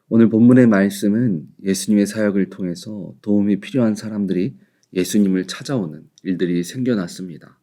오늘 본문의 말씀은 예수님의 사역을 통해서 도움이 필요한 사람들이 예수님을 찾아오는 일들이 생겨났습니다.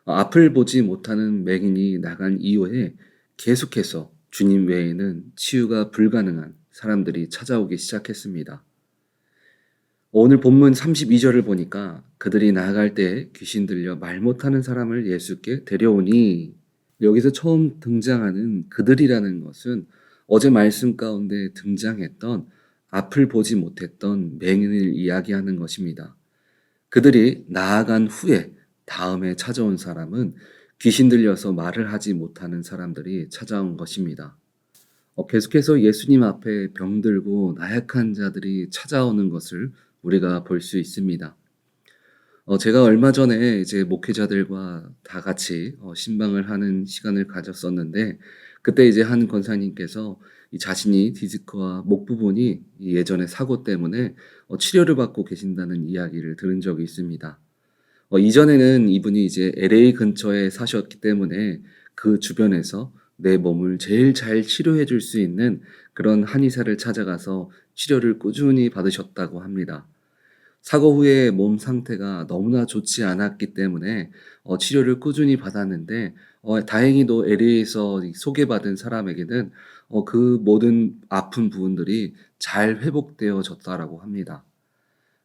앞을 보지 못하는 맹인이 나간 이후에 계속해서 주님 외에는 치유가 불가능한 사람들이 찾아오기 시작했습니다. 오늘 본문 32절을 보니까 그들이 나아갈 때 귀신 들려 말 못하는 사람을 예수께 데려오니, 여기서 처음 등장하는 그들이라는 것은 어제 말씀 가운데 등장했던 앞을 보지 못했던 맹인을 이야기하는 것입니다. 그들이 나아간 후에 다음에 찾아온 사람은 귀신 들려서 말을 하지 못하는 사람들이 찾아온 것입니다. 계속해서 예수님 앞에 병들고 나약한 자들이 찾아오는 것을 우리가 볼 수 있습니다. 제가 얼마 전에 이제 목회자들과 다 같이 신방을 하는 시간을 가졌었는데, 그때 이제 한 권사님께서 이 자신이 디스크와 목 부분이 이 예전에 사고 때문에 치료를 받고 계신다는 이야기를 들은 적이 있습니다. 이전에는 이분이 이제 LA 근처에 사셨기 때문에 그 주변에서 내 몸을 제일 잘 치료해 줄 수 있는 그런 한의사를 찾아가서 치료를 꾸준히 받으셨다고 합니다. 사고 후에 몸 상태가 너무나 좋지 않았기 때문에 치료를 꾸준히 받았는데, 다행히도 LA에서 소개받은 사람에게는 그 모든 아픈 부분들이 잘 회복되어졌다라고 합니다.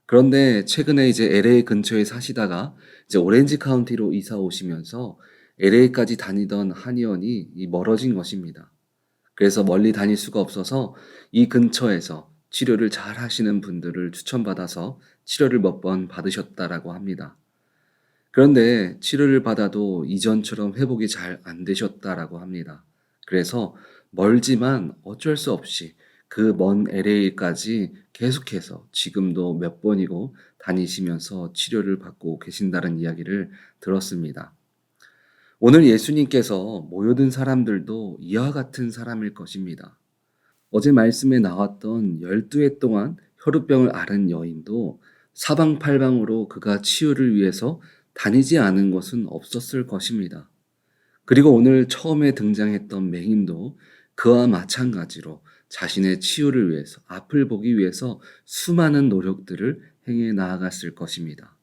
그런데 최근에 이제 LA 근처에 사시다가 이제 오렌지 카운티로 이사 오시면서 LA까지 다니던 한의원이 멀어진 것입니다. 그래서 멀리 다닐 수가 없어서 이 근처에서 치료를 잘 하시는 분들을 추천받아서 치료를 몇 번 받으셨다라고 합니다. 그런데 치료를 받아도 이전처럼 회복이 잘 안 되셨다라고 합니다. 그래서 멀지만 어쩔 수 없이 그 먼 LA까지 계속해서 지금도 몇 번이고 다니시면서 치료를 받고 계신다는 이야기를 들었습니다. 오늘 예수님께서 모여든 사람들도 이와 같은 사람일 것입니다. 어제 말씀에 나왔던 12해 동안 혈우병을 앓은 여인도 사방팔방으로 그가 치유를 위해서 다니지 않은 것은 없었을 것입니다. 그리고 오늘 처음에 등장했던 맹인도 그와 마찬가지로 자신의 치유를 위해서, 앞을 보기 위해서 수많은 노력들을 행해 나아갔을 것입니다.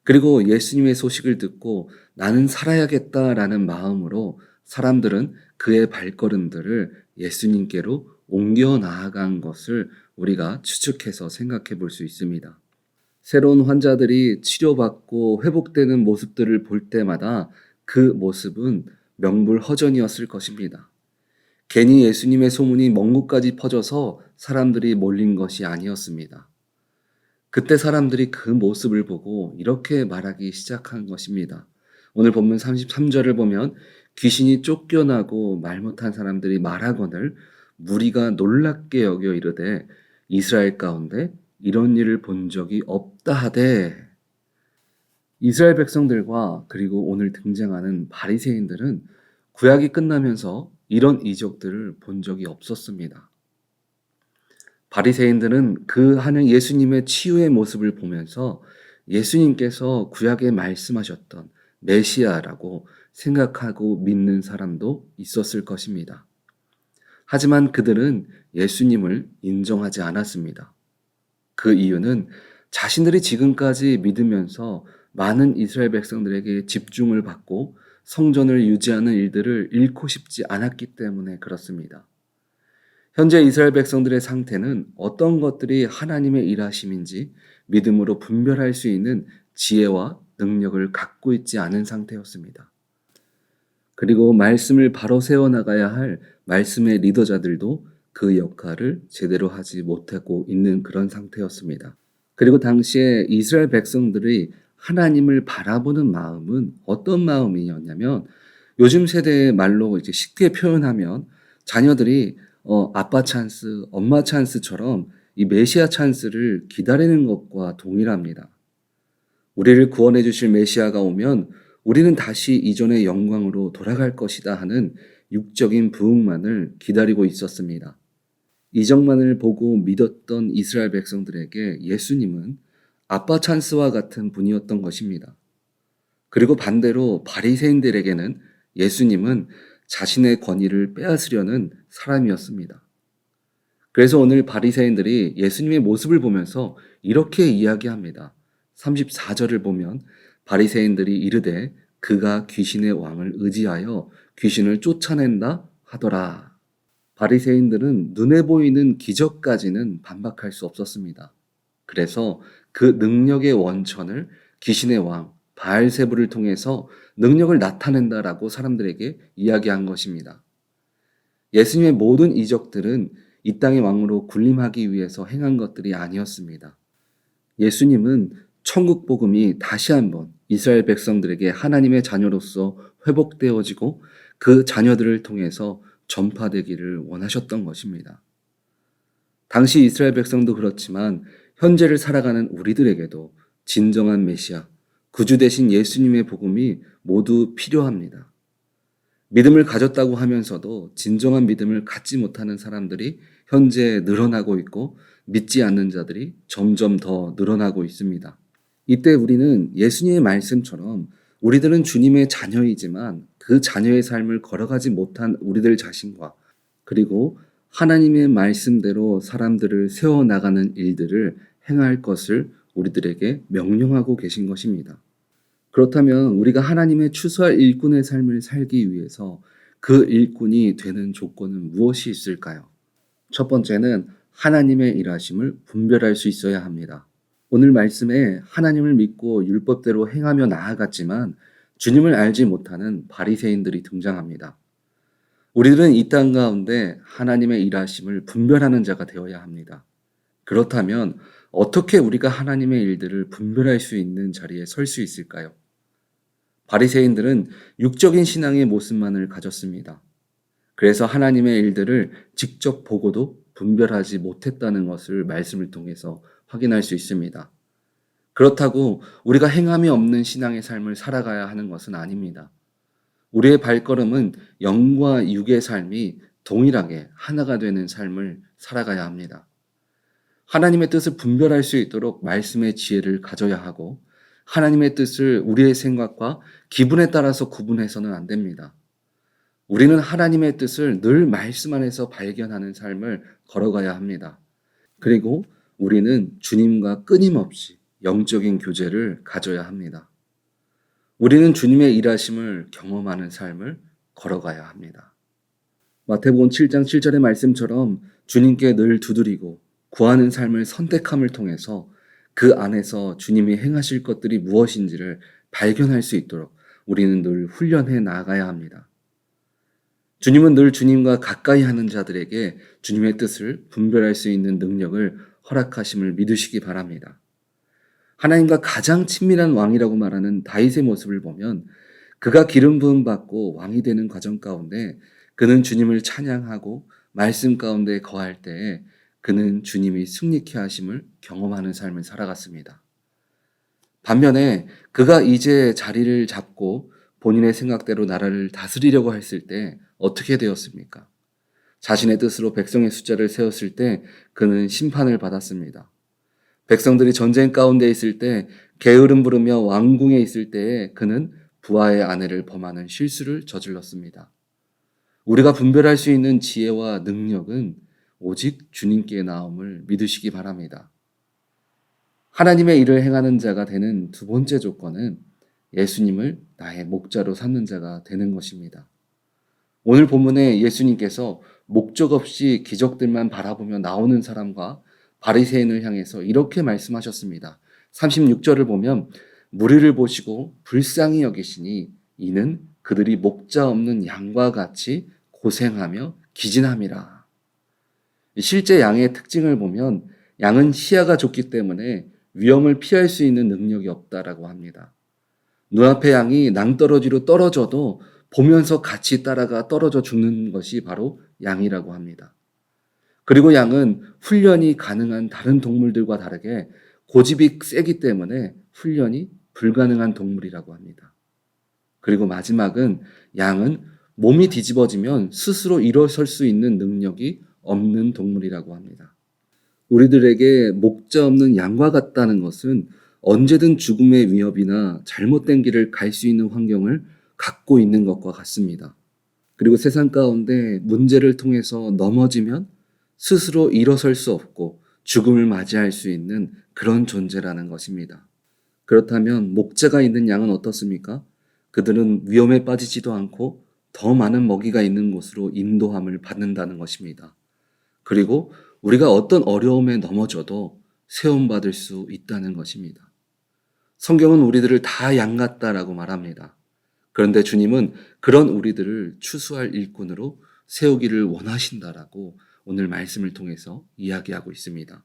그리고 예수님의 소식을 듣고 나는 살아야겠다라는 마음으로 사람들은 그의 발걸음들을 예수님께로 옮겨 나아간 것을 우리가 추측해서 생각해 볼 수 있습니다. 새로운 환자들이 치료받고 회복되는 모습들을 볼 때마다 그 모습은 명불허전이었을 것입니다. 괜히 예수님의 소문이 먼 곳까지 퍼져서 사람들이 몰린 것이 아니었습니다. 그때 사람들이 그 모습을 보고 이렇게 말하기 시작한 것입니다. 오늘 본문 33절을 보면 귀신이 쫓겨나고 말 못한 사람들이 말하거늘 무리가 놀랍게 여겨 이르되 이스라엘 가운데 이런 일을 본 적이 없다 하되, 이스라엘 백성들과 그리고 오늘 등장하는 바리새인들은 구약이 끝나면서 이런 이적들을 본 적이 없었습니다. 바리새인들은 그 하는 예수님의 치유의 모습을 보면서 예수님께서 구약에 말씀하셨던 메시아라고 생각하고 믿는 사람도 있었을 것입니다. 하지만 그들은 예수님을 인정하지 않았습니다. 그 이유는 자신들이 지금까지 믿으면서 많은 이스라엘 백성들에게 집중을 받고 성전을 유지하는 일들을 잃고 싶지 않았기 때문에 그렇습니다. 현재 이스라엘 백성들의 상태는 어떤 것들이 하나님의 일하심인지 믿음으로 분별할 수 있는 지혜와 능력을 갖고 있지 않은 상태였습니다. 그리고 말씀을 바로 세워나가야 할 말씀의 리더자들도 그 역할을 제대로 하지 못하고 있는 그런 상태였습니다. 그리고 당시에 이스라엘 백성들이 하나님을 바라보는 마음은 어떤 마음이었냐면, 요즘 세대의 말로 이제 쉽게 표현하면 자녀들이 아빠 찬스, 엄마 찬스처럼 이 메시아 찬스를 기다리는 것과 동일합니다. 우리를 구원해 주실 메시아가 오면 우리는 다시 이전의 영광으로 돌아갈 것이다 하는 육적인 부흥만을 기다리고 있었습니다. 이적만을 보고 믿었던 이스라엘 백성들에게 예수님은 아빠 찬스와 같은 분이었던 것입니다. 그리고 반대로 바리새인들에게는 예수님은 자신의 권위를 빼앗으려는 사람이었습니다. 그래서 오늘 바리새인들이 예수님의 모습을 보면서 이렇게 이야기합니다. 34절을 보면 바리새인들이 이르되 그가 귀신의 왕을 의지하여 귀신을 쫓아낸다 하더라. 바리새인들은 눈에 보이는 기적까지는 반박할 수 없었습니다. 그래서 그 능력의 원천을 귀신의 왕 바알세불을 통해서 능력을 나타낸다라고 사람들에게 이야기한 것입니다. 예수님의 모든 이적들은 이 땅의 왕으로 군림하기 위해서 행한 것들이 아니었습니다. 예수님은 천국 복음이 다시 한번 이스라엘 백성들에게 하나님의 자녀로서 회복되어지고 그 자녀들을 통해서 전파되기를 원하셨던 것입니다. 당시 이스라엘 백성도 그렇지만 현재를 살아가는 우리들에게도 진정한 메시아, 구주 되신 예수님의 복음이 모두 필요합니다. 믿음을 가졌다고 하면서도 진정한 믿음을 갖지 못하는 사람들이 현재 늘어나고 있고 믿지 않는 자들이 점점 더 늘어나고 있습니다. 이때 우리는 예수님의 말씀처럼 우리들은 주님의 자녀이지만 그 자녀의 삶을 걸어가지 못한 우리들 자신과 그리고 하나님의 말씀대로 사람들을 세워나가는 일들을 행할 것을 우리들에게 명령하고 계신 것입니다. 그렇다면 우리가 하나님의 추수할 일꾼의 삶을 살기 위해서 그 일꾼이 되는 조건은 무엇이 있을까요? 첫 번째는 하나님의 일하심을 분별할 수 있어야 합니다. 오늘 말씀에 하나님을 믿고 율법대로 행하며 나아갔지만 주님을 알지 못하는 바리새인들이 등장합니다. 우리들은 이 땅 가운데 하나님의 일하심을 분별하는 자가 되어야 합니다. 그렇다면 어떻게 우리가 하나님의 일들을 분별할 수 있는 자리에 설 수 있을까요? 바리새인들은 육적인 신앙의 모습만을 가졌습니다. 그래서 하나님의 일들을 직접 보고도 분별하지 못했다는 것을 말씀을 통해서 확인할 수 있습니다. 그렇다고 우리가 행함이 없는 신앙의 삶을 살아가야 하는 것은 아닙니다. 우리의 발걸음은 영과 육의 삶이 동일하게 하나가 되는 삶을 살아가야 합니다. 하나님의 뜻을 분별할 수 있도록 말씀의 지혜를 가져야 하고 하나님의 뜻을 우리의 생각과 기분에 따라서 구분해서는 안 됩니다. 우리는 하나님의 뜻을 늘 말씀 안에서 발견하는 삶을 걸어가야 합니다. 그리고 우리는 주님과 끊임없이 영적인 교제를 가져야 합니다. 우리는 주님의 일하심을 경험하는 삶을 걸어가야 합니다. 마태복음 7장 7절의 말씀처럼 주님께 늘 두드리고 구하는 삶을 선택함을 통해서 그 안에서 주님이 행하실 것들이 무엇인지를 발견할 수 있도록 우리는 늘 훈련해 나가야 합니다. 주님은 늘 주님과 가까이 하는 자들에게 주님의 뜻을 분별할 수 있는 능력을 허락하심을 믿으시기 바랍니다. 하나님과 가장 친밀한 왕이라고 말하는 다윗의 모습을 보면 그가 기름 부음 받고 왕이 되는 과정 가운데 그는 주님을 찬양하고 말씀 가운데 거할 때에 그는 주님이 승리케 하심을 경험하는 삶을 살아갔습니다. 반면에 그가 이제 자리를 잡고 본인의 생각대로 나라를 다스리려고 했을 때 어떻게 되었습니까? 자신의 뜻으로 백성의 숫자를 세웠을 때 그는 심판을 받았습니다. 백성들이 전쟁 가운데 있을 때 게으름 부르며 왕궁에 있을 때에 그는 부하의 아내를 범하는 실수를 저질렀습니다. 우리가 분별할 수 있는 지혜와 능력은 오직 주님께 나옴을 믿으시기 바랍니다. 하나님의 일을 행하는 자가 되는 두 번째 조건은 예수님을 나의 목자로 삼는 자가 되는 것입니다. 오늘 본문에 예수님께서 목적 없이 기적들만 바라보며 나오는 사람과 바리새인을 향해서 이렇게 말씀하셨습니다. 36절을 보면 무리를 보시고 불쌍히 여기시니 이는 그들이 목자 없는 양과 같이 고생하며 기진함이라. 실제 양의 특징을 보면 양은 시야가 좁기 때문에 위험을 피할 수 있는 능력이 없다라고 합니다. 눈앞의 양이 낭떠러지로 떨어져도 보면서 같이 따라가 떨어져 죽는 것이 바로 양이라고 합니다. 그리고 양은 훈련이 가능한 다른 동물들과 다르게 고집이 세기 때문에 훈련이 불가능한 동물이라고 합니다. 그리고 마지막은 양은 몸이 뒤집어지면 스스로 일어설 수 있는 능력이 없는 동물이라고 합니다. 우리들에게 목자 없는 양과 같다는 것은 언제든 죽음의 위협이나 잘못된 길을 갈 수 있는 환경을 갖고 있는 것과 같습니다. 그리고 세상 가운데 문제를 통해서 넘어지면 스스로 일어설 수 없고 죽음을 맞이할 수 있는 그런 존재라는 것입니다. 그렇다면 목자가 있는 양은 어떻습니까? 그들은 위험에 빠지지도 않고 더 많은 먹이가 있는 곳으로 인도함을 받는다는 것입니다. 그리고 우리가 어떤 어려움에 넘어져도 세움받을 수 있다는 것입니다. 성경은 우리들을 다 양 같다라고 말합니다. 그런데 주님은 그런 우리들을 추수할 일꾼으로 세우기를 원하신다라고 오늘 말씀을 통해서 이야기하고 있습니다.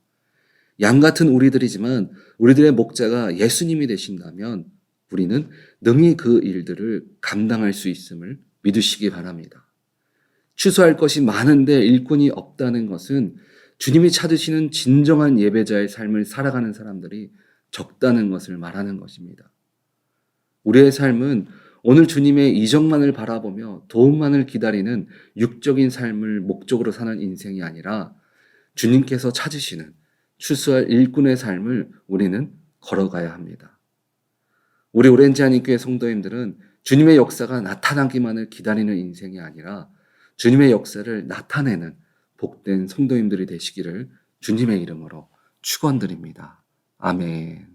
양 같은 우리들이지만 우리들의 목자가 예수님이 되신다면 우리는 능히 그 일들을 감당할 수 있음을 믿으시기 바랍니다. 추수할 것이 많은데 일꾼이 없다는 것은 주님이 찾으시는 진정한 예배자의 삶을 살아가는 사람들이 적다는 것을 말하는 것입니다. 우리의 삶은 오늘 주님의 이적만을 바라보며 도움만을 기다리는 육적인 삶을 목적으로 사는 인생이 아니라 주님께서 찾으시는 추수할 일꾼의 삶을 우리는 걸어가야 합니다. 우리 오렌지 한인교회 성도님들은 주님의 역사가 나타나기만을 기다리는 인생이 아니라 주님의 역사를 나타내는 복된 성도님들이 되시기를 주님의 이름으로 축원드립니다. 아멘.